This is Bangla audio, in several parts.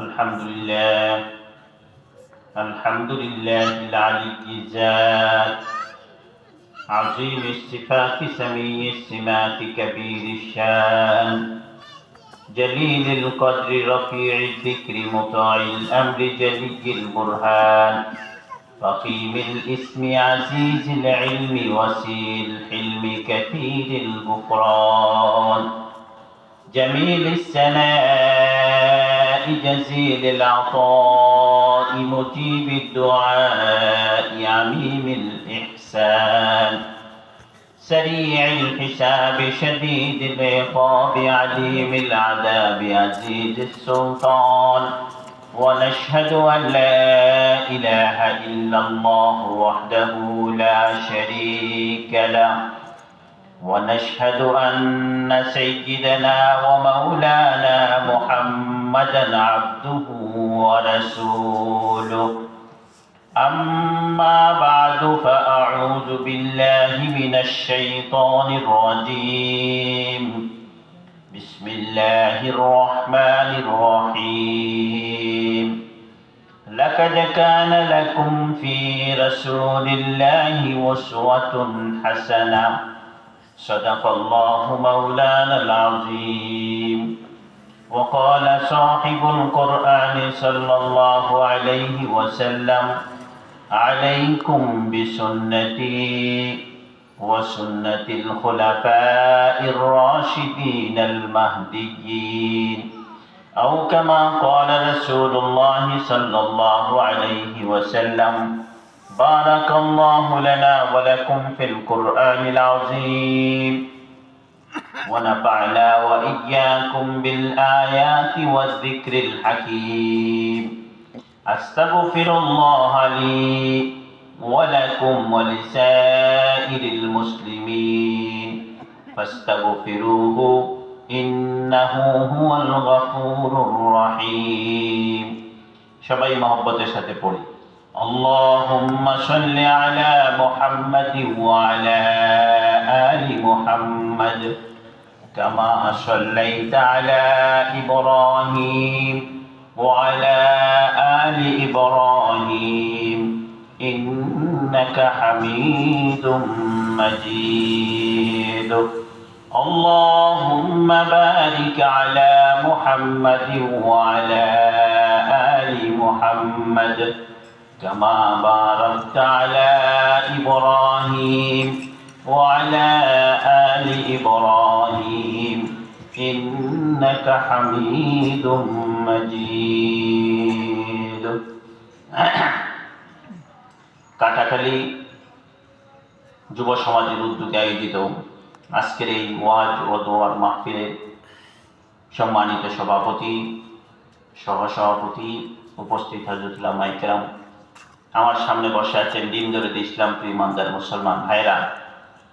الحمد لله الحمد لله العلي الذات عظيم الصفات سمي السمات كبير الشان جليل القدر رفيع الذكر مطاع الأمر جلي البرهان فخيم الاسم عزيز العلم وسيع الحلم كثير الغفران جميل الثناء جزيل العطاء مجيب الدعاء عميم الإحسان سريع الحساب شديد العقاب عليم العذاب عزيز السلطان ونشهد أن لا إله إلا الله وحده لا شريك له ونشهد أن سيدنا ومولانا محمدا عبده ورسوله أما بعد فأعوذ بالله من الشيطان الرجيم بسم الله الرحمن الرحيم لقد كان لكم في رسول الله أسوة حسنة صدق الله مولانا العظيم وقال صاحب القرآن صلى الله عليه وسلم عليكم بسنتي وسنة الخلفاء الراشدين المهديين أو كما قال رسول الله صلى الله عليه وسلم بارك الله لنا ولكم في القرآن العظيم ونفعنا وإياكم بالآيات والذكر الحكيم أستغفر الله لي ولكم ولسائر المسلمين فاستغفروه إنه هو الغفور الرحيم সবাই মহব্বতের সাথে পড়ি اللهم صل على محمد وعلى آل محمد كما صليت على إبراهيم وعلى آل إبراهيم إنك حميد مجيد اللهم بارك على محمد وعلى آل محمد كما باركت على إبراهيم وعلى آل إبراهيم إنك حميد مجيد কাটাখালী যুব সমাজের উদ্যোগে আয়োজিত আজকের এই ওয়াজ ও দোয়ার মাহফিলের সম্মানিত সভাপতি সহসভাপতি উপস্থিত হযরত উলামায়ে কেরাম, আমার সামনে বসে আছেন দিন দরদি ইসলাম প্রিয় ইমানদার মুসলমান ভাইরা,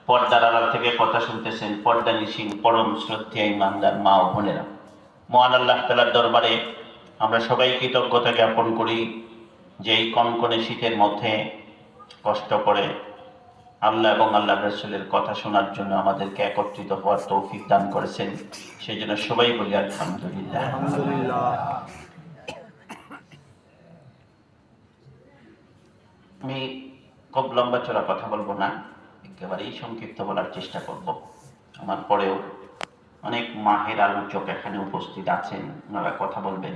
পর্দার আড়াল থেকে কথা শুনতেছেন পর্দা নিশিন পরম শ্রদ্ধেয় ইমানদার মা ও বোনেরা, মহান আল্লাহ তাআলার দরবারে আমরা সবাই কৃতজ্ঞতা জ্ঞাপন করি যে এই কনকনে শীতের মধ্যে কষ্ট করে আল্লাহ এবং আল্লাহ রাসূলের কথা শোনার জন্য আমাদেরকে একত্রিত হওয়ার তৌফিক দান করেছেন, সেই জন্য সবাই বলি আলহামদুলিল্লাহ। আমি খুব লম্বা চড়া কথা বলবো না, একেবারেই সংক্ষিপ্ত বলার চেষ্টা করব। আমার পরেও অনেক মাহের আলোচক এখানে উপস্থিত আছেন, ওনারা কথা বলবেন।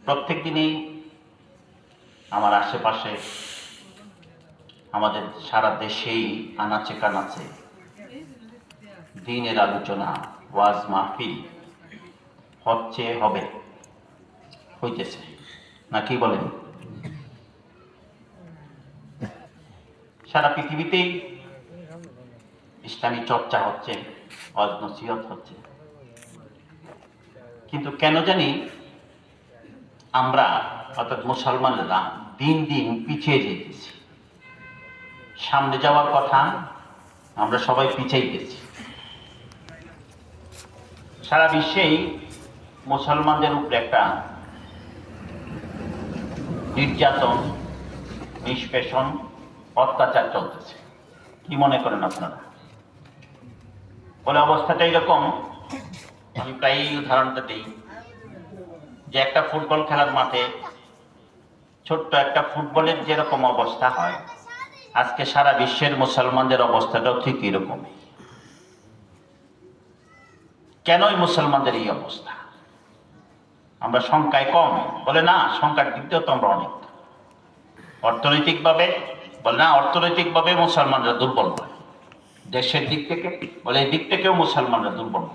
প্রত্যেক দিনেই আমার আশেপাশে আমাদের সারা দেশেই আনাচে কানাচে দ্বীনের আলোচনা ওয়াজ মাহফিল হচ্ছে, হবে, হইতেছে না কি বলেন? সারা পৃথিবীতেই ইসলামী চর্চা হচ্ছে, ওয়াজ নসিহত হচ্ছে, কিন্তু কেন জানি আমরা অর্থাৎ মুসলমানরা দিন দিন পিছিয়ে যেতেছি। সামনে যাওয়ার কথা আমরা সবাই পিছিয়ে গেছি। সারা বিশ্বেই মুসলমানদের উপরে একটা নির্যাতন, নিষ্পেষণ, অত্যাচার চলতেছে। কি মনে করেন আপনারা? বলে অবস্থাটা এরকম, আমি প্রায়ই উদাহরণটা দিই। যে একটা ফুটবল খেলার মাঠে ছোট্ট একটা ফুটবলের যেরকম অবস্থা হয়, আজকে সারা বিশ্বের মুসলমানদের অবস্থাটাও ঠিক এরকমই। কেনই মুসলমানদের এই অবস্থা? আমরা সংখ্যায় কম বলে না, সংখ্যার দিক দিয়েও তো আমরা অনেক। অর্থনৈতিকভাবে বলে না, অর্থনৈতিকভাবে মুসলমানরা দুর্বল নয়। দেশের দিক থেকে বলে এই দিক থেকেও মুসলমানরা দুর্বল।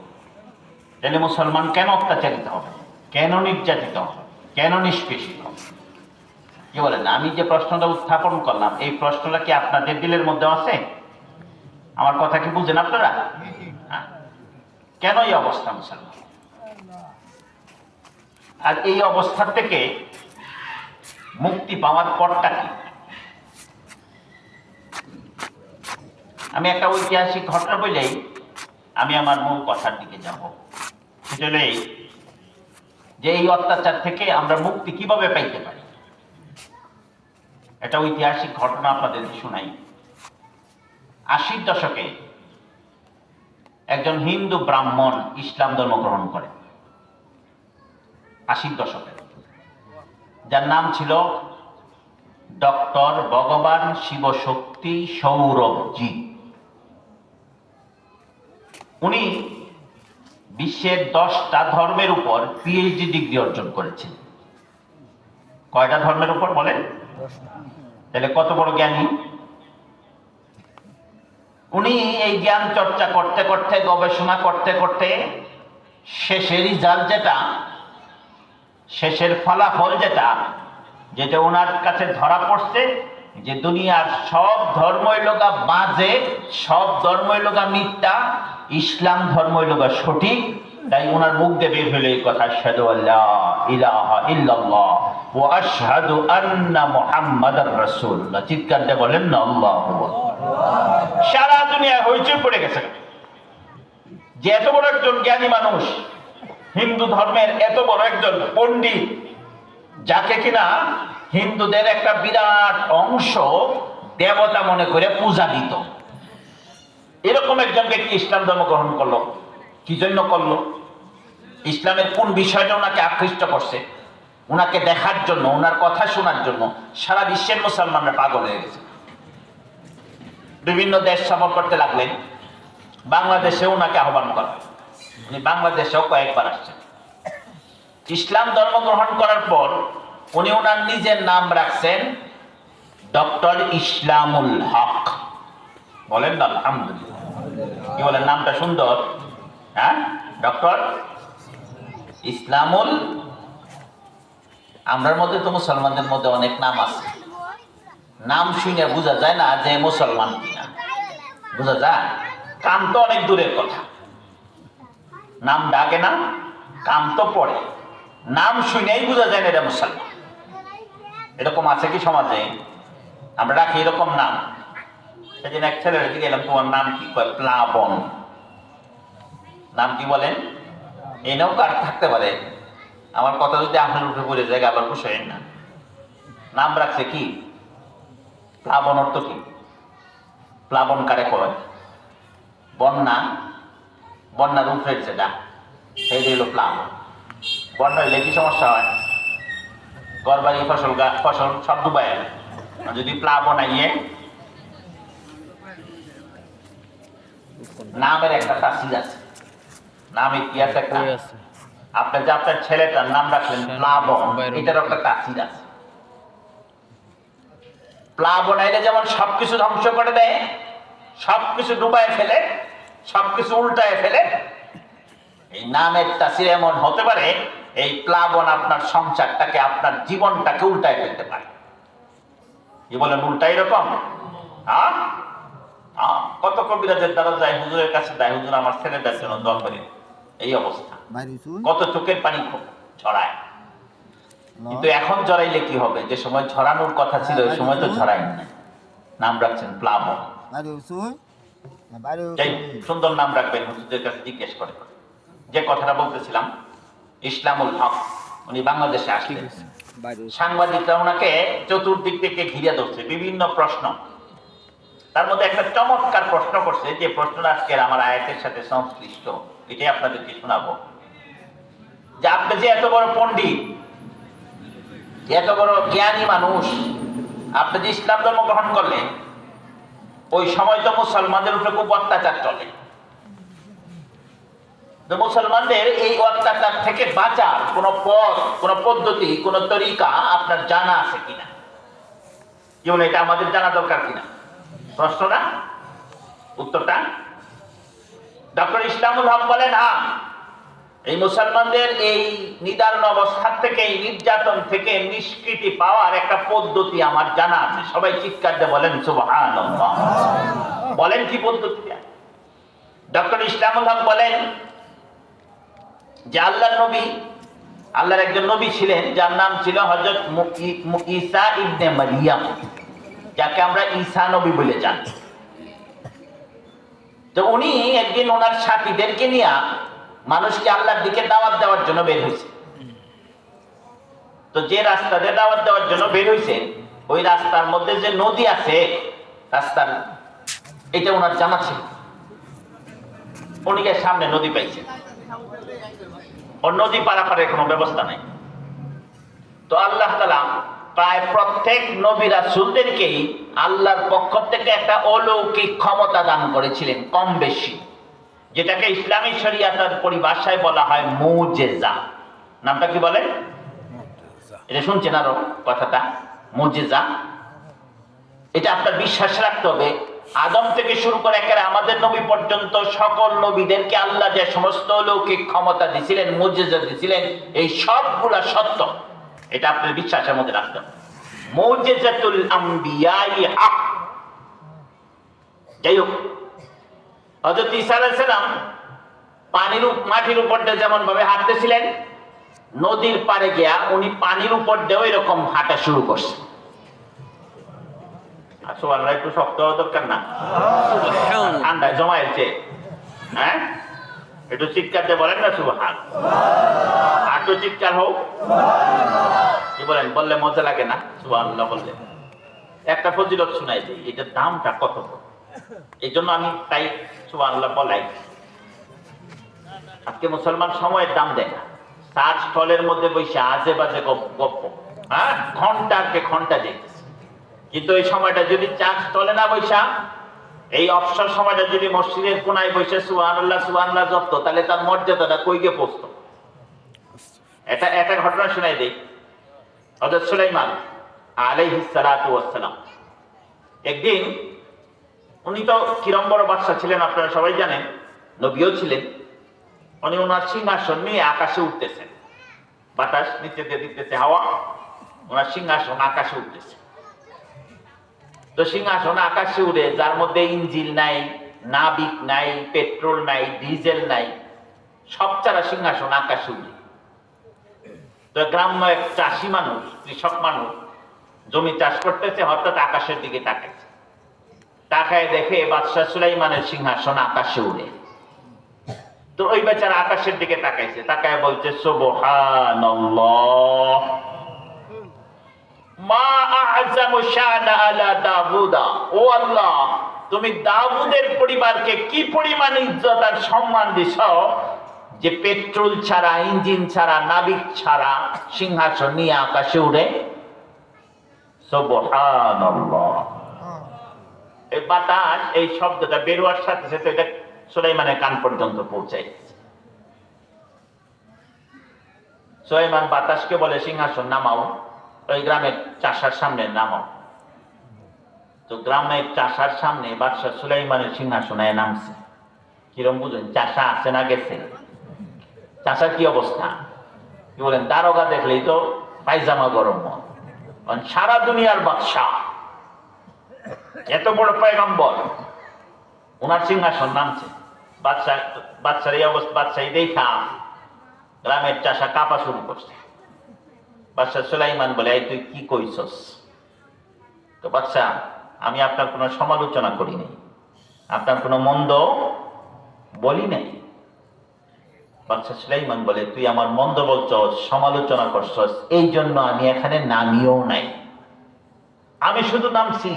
তাহলে মুসলমান কেন অত্যাচারিত হবে, কেন নির্যাতিত হবে, কেন নিষ্পেষিত হবে? কি বলেন? আমি যে প্রশ্নটা উত্থাপন করলাম, এই প্রশ্নটা কি আপনাদের দিলের মধ্যে আছে? আমার কথা কি বুঝেন আপনারা? কেন এই অবস্থা মুসলমান? আর এই অবস্থা থেকে মুক্তি পাওয়ার পরটা কি? আমি একটা ঐতিহাসিক ঘটনা বলেই আমি আমার মূল কথার দিকে যাব। সেটা হলো যে এই অত্যাচার থেকে আমরা মুক্তি কিভাবে পাইতে পারি। একটা ঐতিহাসিক ঘটনা আপনাদের শোনাই। 80-র দশকে একজন হিন্দু ব্রাহ্মণ ইসলাম ধর্ম গ্রহণ করে। 80-র দশকে, যার নাম ছিল ডক্টর ভগবান শিবশক্তি সৌরভজি। উনি বিশ্বের 10টা ধর্মের উপর পিএইচডি ডিগ্রি অর্জন করেছেন। কয়টা ধর্মের উপর বলেন? তাহলে কত বড় জ্ঞানী উনি! এই জ্ঞান চর্চা করতে করতে, গবেষণা করতে করতে শেষের রিজাল্ট যেটা, শেষের ফলাফল যেটা যেটা ওনার কাছে ধরা পড়ছে, যে দুনিয়ার সব ধর্মই লোকা বাজে, সব ধর্মই লোকা মিথ্যা, ইসলাম ধর্মই লোকা সঠিক। তাই ওনার মুখ দিয়ে বের হলো এই কথা, আশহাদু আল্লা ইলাহা ইল্লাল্লাহ ওয়া আশহাদু আন্না মুহাম্মাদার রাসূলুল্লাহ। চিৎকার দিয়ে বলেন না আল্লাহু আকবার। সারা দুনিয়া হইচই পড়ে গেছে যে এত বড় একজন জ্ঞানী মানুষ, হিন্দু ধর্মের এত বড় একজন পণ্ডিত, যাকে কিনা হিন্দুদের একটা বিরাট অংশ দেবতা মনে করে পূজা দিত, এরকম একজন ব্যক্তি ইসলাম ধর্ম গ্রহণ করলো। কি জন্য করলো? ইসলামের কোন বিষয়টা ওনাকে আকৃষ্ট করছে? ওনাকে দেখার জন্য, ওনার কথা শোনার জন্য সারা বিশ্বের মুসলমানরা পাগল হয়ে গেছে। বিভিন্ন দেশ সফর করতে লাগলেন, বাংলাদেশে ওনাকে আহ্বান করা। উনি বাংলাদেশেও কয়েকবার আসছেন। ইসলাম ধর্ম গ্রহণ করার পর উনি ওনার নিজের নাম রাখছেন ডক্টর ইসলামুল হক। বলেন না আলহামদুলিল্লাহ। কি বলেন? নামটা সুন্দর, হ্যাঁ, ডক্টর ইসলামুল। আমরার মধ্যে তো মুসলমানদের মধ্যে অনেক নাম আছে, নাম শুনে বোঝা যায় না যে মুসলমান কিনা। বোঝা যায়? কাম তো অনেক দূরের কথা, নাম ডাকে না, কাম তো পড়ে, নাম শুনেই বোঝা যায় না এটা মুসলমান। এরকম আছে কি সমাজে? আমরা রাখি এরকম নাম। সেদিন এক ছেলের দিকে এলাম, তোমার নাম কি? কয় প্লাবন। নাম কি বলেন? এই নাও কার থাকতে পারে। আমার কথা যদি আপনার উঠে পড়ে যায় আবার বসেন না। নাম রাখছে কি প্লাবন। অর্থ কি? প্লাবন কারে কয়? বন্যা, বন্যার উপরে যেটা, সেই হলো প্লাবন। বন্যা হলে কি সমস্যা হয়? ঘরবাড়ি, ফসল ফসল সব ডুবাই। যদি প্লাবন আইয়ে, নামের একটা তাসির আছে, নামের কি আছে একটা। আপনি যে আপনার ছেলেটার নাম রাখলেন প্লাবন, এটার একটা তাসির আছে। প্লাবন আইলে যেমন সবকিছু ধ্বংস করে দেয়, সবকিছু ডুবায় ফেলে, সবকিছু উল্টায় ফেলে, এই নামের তাসির এমন হতে পারে, এই প্লাবন আপনার সংসারটাকে, আপনার জীবনটাকে উল্টায় ফেলতে পারে। কি বলেন? উল্টা এরকম। কত কবিরাজের দ্বারা যায়, হুজুরের কাছে যায়, হুজুর আমার ছেলেটার জন্য দোয়া করে। এই অবস্থা, কত চোখের পানি ছড়ায়। কিন্তু এখন জড়াইলে কি হবে? যে সময় ঝরানোর কথা ছিল ওই সময় তো ঝরাইনি না। নাম রাখছেন প্লাবন। সুন্দর নাম রাখবেন, হুজুরদের কাছে জিজ্ঞেস করে। যে কথাটা বলতেছিলাম, ইসলামুল হক উনি বাংলাদেশে আসলেন। সাংবাদিকরা ওনাকে চতুর্দিক থেকে ঘিরে ধরছে, বিভিন্ন প্রশ্ন। তার মধ্যে একটা চমৎকার প্রশ্ন করছে, যে প্রশ্নটা আজকের আমার আয়াতের সাথে সংশ্লিষ্ট, এটাই আপনাদেরকে শোনাবো। যে আপনি আপনি যে এত বড় পণ্ডিত, এত বড় জ্ঞানী মানুষ, আপনি যে ইসলাম ধর্ম গ্রহণ করলেন, ওই সময় তো মুসলমানদের উপরে খুব অত্যাচার চলে। তো মুসলমানদের এই অত্যাচার থেকে বাঁচার কোন পথ, কোন পদ্ধতি, কোন তরিকা আপনার জানা আছে কিনা? যেমন এটা আমাদের জানা দরকার কিনা? প্রশ্ন না? উত্তরটা ডক্টর ইসলামুল হক বলেন, হ্যাঁ, এই মুসলমানদের এই নিদারুণ অবস্থা থেকে, এই নির্যাতন থেকে নিষ্কৃতি পাওয়ার একটা পদ্ধতি আমার জানা আছে। সবাই চিৎকার দিয়ে বলেন সুবহানাল্লাহ। বলেন কি পদ্ধতিটা? ডক্টর ইসলামুল হক বলেন যে আল্লাহর নবী, আল্লাহর একজন নবী ছিলেন যার নাম ছিল হযরত ঈসা ইবনে মারিয়াম, যাকে আমরা ঈসা নবী বলে জানি। তো উনি একদিন ওনার সাথীদেরকে নিয়ে মানুষকে আল্লাহর দিকে দাওয়াত দেওয়ার জন্য বের হয়েছে। তো যে রাস্তাতে দাওয়াত দেওয়ার জন্য বের হয়েছে, ওই রাস্তার মধ্যে যে নদী আছে, রাস্তার এটা ওনার জানা ছিল। উনিকে সামনে নদী পাইছে, ওর নদী পারাপারের কোনো ব্যবস্থা নাই। তো আল্লাহ তাআলা প্রায় প্রত্যেক নবী রাসূলদেরকেই আল্লাহর পক্ষ থেকে একটা অলৌকিক ক্ষমতা দান করেছিলেন, কম বেশি, যেটাকে ইসলামী শরিয়াতের পরিভাষায় বলা হয় মুজিজা। নামটা কি বলে? এটা শুনছেন আরো কথাটা, মুজিজা। এটা আপনার বিশ্বাস রাখতে হবে। আদম থেকে শুরু করে একেবারে আমাদের নবী পর্যন্ত সকল নবীদেরকে আল্লাহ যে সমস্ত অলৌকিক ক্ষমতা দিছিলেন, মুজিজা দিছিলেন, এই সবগুলা সত্য। এটা আপনার বিশ্বাসের মধ্যে রাখতে হবে। মুজিজাতুল আম্বিয়াই হক। যাই হোক, হযরত ঈসা আলাইহিস সালাম মাটির উপর দিয়ে যেমন ভাবে হাঁটতেছিলেন, নদীর পাড়ে গিয়া উনি পানির উপর দিয়ে এরকম হাঁটা শুরু করছেন। সুবহানাল্লাহ, একটু শক্ত হওয়া দরকার না? ঠান্ডায় জমায়েছে, হ্যাঁ, একটু চিৎকার দিয়ে বলেন না সুবহান। একটু চিৎকার হোক, কি বলেন? বললে মজা লাগে না সুবহানাল্লাহ বললে? একটা ফজিলত শোনাই দিই, এটার দামটা কত। এই জন্য আমি তাই সুবহানাল্লাহ বলাই। আজকে মুসলমান সময়ের দাম দেয় না, তার স্থলের মধ্যে বসে আজে বাজে গপ্প, হ্যাঁ, ঘন্টাকে ঘন্টা দেখতেছে। কিন্তু এই সময়টা যদি চার স্থলে না বৈশা, এই অবসর সময়টা যদি মসজিদের কোনায় বসে সুবহানাল্লাহ সুবহানাল্লাহ জপত, তাহলে তার মর্যাদাটা কই গিয়ে পৌঁছতো। এটা একটা ঘটনা শোনাই দেই। হযরত সুলাইমান আলাইহিস সালাতু ওয়াস সালাম একদিন, উনি তো কিরম বড় বাদশা ছিলেন আপনারা সবাই জানেন, নবীও ছিলেন। উনি ওনার সিংহাসন নিয়ে আকাশে উঠতেছেন, বাতাস নিচে দিয়ে দিতেছে হাওয়া, ওনার সিংহাসন আকাশে উঠতেছে। তো সিংহাসন আকাশে উড়ে, যার মধ্যে ইঞ্জিন নাই, নাবিক নাই, পেট্রোল নাই, ডিজেল নাই, সব ছাড়া সিংহাসন আকাশে উড়ে। তো গ্রাম্য এক চাষি মানুষ, কৃষক মানুষ জমি চাষ করতেছে, হঠাৎ আকাশের দিকে তাকাইছে। তাকায় দেখে বাদশাহ সুলাইমানের সিংহাসন আকাশে উড়ে। তো ওই বেচারা আকাশের দিকে তাকাইছে, তাকায় বলছে সুবহানাল্লাহ, মা আ'যামু শানা আলা দাউদা। ও আল্লাহ, তুমি দাউদের পরিবারকে কি পরিমাণ ইজ্জত আর সম্মান দিছো, যে পেট্রোল ছাড়া, ইঞ্জিন ছাড়া, নাবিক ছাড়া সিংহাসন নিয়ে আকাশে উড়ে। সুবহানাল্লাহ। এই বাতাস, এই শব্দটা বেরোয়ার সাথে সাথে এটা সুলাইমানের কান পর্যন্ত পৌঁছায় গেছে। সুলাইমান বাতাসকে বলে, সিংহাসন নামাও, ওই গ্রামের চাষার সামনে নামাও। তো গ্রামের চাষার সামনে বাদশাহ সুলাইমানের সিংহাসনে নামছে। কিরম বুঝুন? চাষা আছে না গেছে? চাষার কি অবস্থা, কি বলেন? দারোগা দেখলেই তো পায়জামা গরম হয়। সারা দুনিয়ার বাদশাহ, এত বড় পয়গম্বর, ওনার সিংহাসন নামছে। বাদশার এই অবস্থা, বাদশাহী দেখা গ্রামের চাষা কাঁপা শুরু করছে। বাদশাহ সুলাইমান বলে, এই তুই কি কইছস? তো বাদশাহ, আমি আপনার কোনো সমালোচনা করি নাই, আপনার কোনো মন্দ বলি নাই। বাদশাহ সুলাইমান বলে, তুই আমার মন্দ বলছস, সমালোচনা করছস, এই জন্য আমি এখানে নামিও নাই। আমি শুধু নামছি,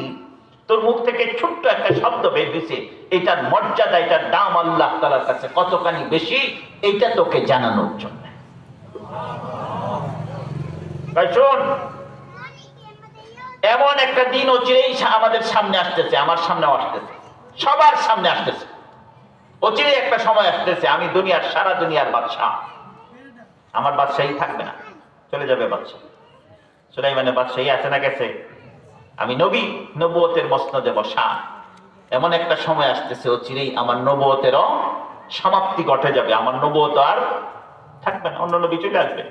তোর মুখ থেকে ছোট্ট একটা শব্দ বের হয়েছে, এটার মর্যাদা, এটার দাম আল্লাহ তাআলার কাছে কতখানি বেশি, এইটা তোকে জানানোর জন্য। ভাই শোন, এমন একটা দিন অচিরেই আমাদের সামনে আসতেছে, আমার সামনেও আসতেছে, সবার সামনে আসতেছে। অচিরেই একটা সময় আসতেছে, আমি দুনিয়ার সারা দুনিয়ার বাদশাহ, আমার বাদশাহী থাকবে না, চলে যাবে বাদশাহ। সুলাইমানের বাদশাহী আছে না গেছে? আমি নবী, নবুয়তের মসনদে বসা। এমন একটা সময় আসতেছে অচিরেই আমার নবুয়তেরও সমাপ্তি ঘটে যাবে, আমার নবুয়ত আর থাকবে না, অন্য নবী চলে আসবে।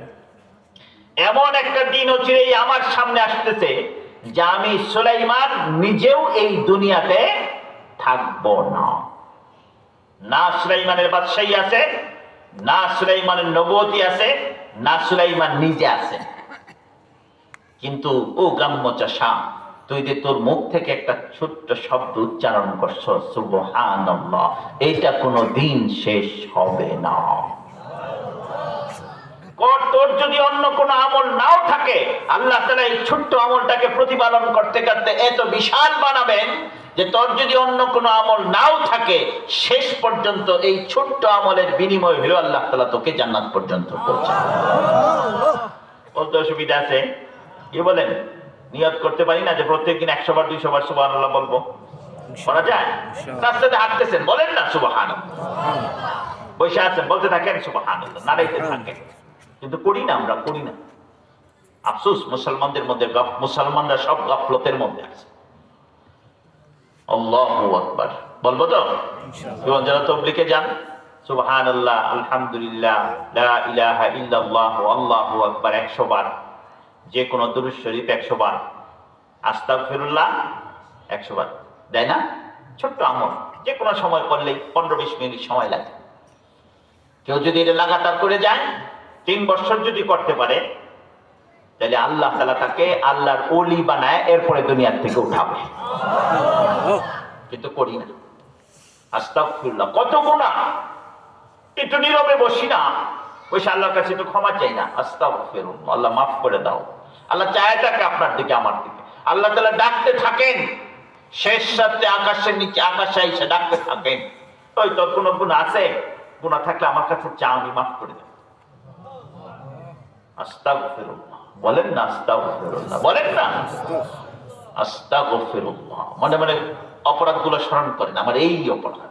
এমন একটা দিন অচিরেই আমার সামনে আসতেছে যে আমি সুলাইমান নিজেও এই দুনিয়াতে থাকবো না। না সুলাইমানের বাদশাহী আছে, না সুলাইমানের নবুয়তি আছে, না সুলাইমান নিজে আছে। কিন্তু ও গ্রাম্য চাষা, তুই যে তোর মুখ থেকে একটা ছোট্ট শব্দ উচ্চারণ করছো সুবহানাল্লাহ, এটা কোনো দিন শেষ হবে না। তোর যদি অন্য কোনো আমল নাও থাকে, আল্লাহ তাআলা এই ছোট্ট আমলটাকে প্রতিপালন করতে করতে এত বিশাল বানাবেন যে তোর যদি অন্য কোনো আমল নাও থাকে, শেষ পর্যন্ত এই ছোট্ট আমলের বিনিময় হলো আল্লাহ তাআলা তোকে জান্নাত পর্যন্ত পৌঁছাবে। বলতে অসুবিধা আছে? কি বলেন? নিয়ত করতে পারি না যে প্রত্যেকদিন 100 বার 200 বার সুবহানাল্লাহ বলবো? করা যায়? রাস্তাতে হাঁটতেছেন, বলেন না সুবহানাল্লাহ। বসে আছেন, বলতে থাকেন সুবহানাল্লাহ, নাড়াইতে থাকেন। কিন্তু করি না, আমরা করি না। আফসোস, মুসলমানদের মধ্যে, মুসলমানরা সব গাফলতের মধ্যে আছে। আল্লাহু আকবার বলবো তো? ইনশাআল্লাহ। যারা তাবলীগে যান, সুবহানাল্লাহ, আলহামদুলিল্লাহ, লা ইলাহা ইল্লাল্লাহ, আল্লাহু আকবার 100 বার, যে কোনো দুরূদ শরীফ 100 বার, আস্তাগফিরুল্লাহ 100 বার, দেয় না? ছোট্ট আমল, যে কোনো সময় করলেই 15-20 মিনিট সময় লাগে। কেউ যদি এটা লাগাতার করে যায়, 3 বছর যদি করতে পারে, তাহলে আল্লাহ তাআলা তাকে আল্লাহর ওলি বানায়, এরপরে দুনিয়ার থেকে উঠাবে। কিন্তু করি না। আস্তাগফিরুল্লাহ, কত গুনাহ, একটু নীরবে বসি না, বসে আল্লাহর কাছে একটু ক্ষমা চাই না, আস্তাগফিরুল্লাহ, আল্লাহ মাফ করে দাও। আল্লাহ চায় থাকে আপনার দিকে, আমার দিকে। আল্লাহ তাআলা ডাকতে থাকেন, শেষ রাতে আকাশের নিচে আকাশে এসে ডাকতে থাকেন, ওই তোর কোনো গুনাহ আছে? গুনাহ থাকলে আমার কাছে চা, আমি মাফ করে দেব। আস্তাগফিরুল্লাহ বলেন না, আস্তাগফিরুল্লাহ বলেন না, আস্তাগফিরুল্লাহ। মনে মনে অপরাধগুলো স্মরণ করেন, আমার এই অপরাধ,